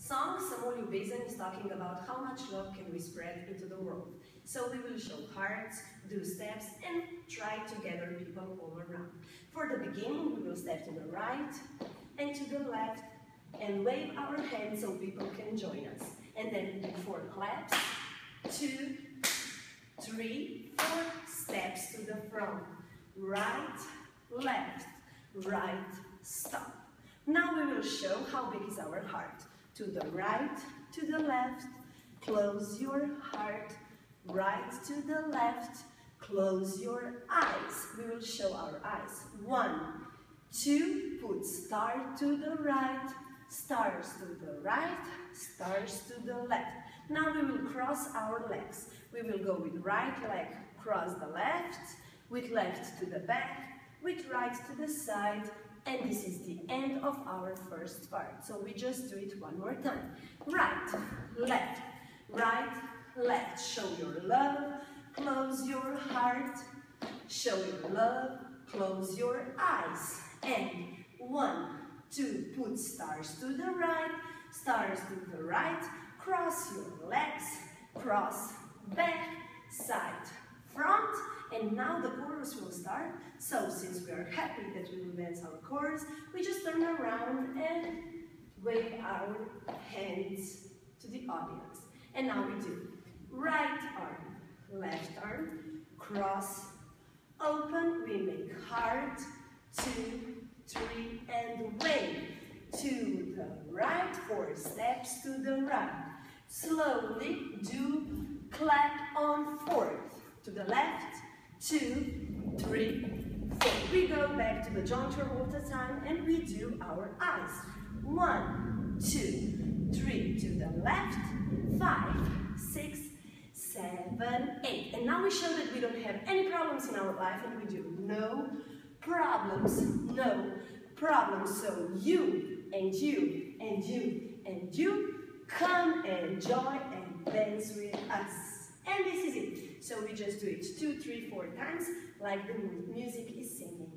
song Samuel Ubezen is talking about how much love can we spread into the world. So we will show hearts, do steps, and try to gather people all around. For the beginning, we will step to the right and to the left and wave our hands so people can join us. And then 4 claps, 2, 3, 4 steps to the front. Right, left, right, stop. Now we will show how big is our heart. To the right, to the left, close your heart. Right to the left, close your eyes. We will show our eyes. 1, 2, put star to the right, stars to the right, stars to the left. Now we will cross our legs. We will go with right leg, cross the left, with left to the back, with right to the side, and this is the end of our first part. So we just do it one more time. Right, left, right, left. Show your love, close your heart. Show your love, close your eyes. And 1, 2, put stars to the right, stars to the right, cross your legs, cross, back, side, front, and now the chorus will start. So since we are happy that we will dance our chorus, we just turn around and wave our hands to the audience. And now we do right arm, left arm, cross, open, we make heart, 2, 3, and wave. To the right, 4 steps to the right. Slowly do clap on 4th. To the left, 2, 3, 4. We go back to the John Travolta time and we do our eyes. 1, 2, 3 to the left, 5, 6, 7, 8. And now we show that we don't have any problems in our life and we do no problems, no problems. So you and you and you and you come and join and dance with us. And this is it. So we just do it 2, 3, 4 times like the music is singing.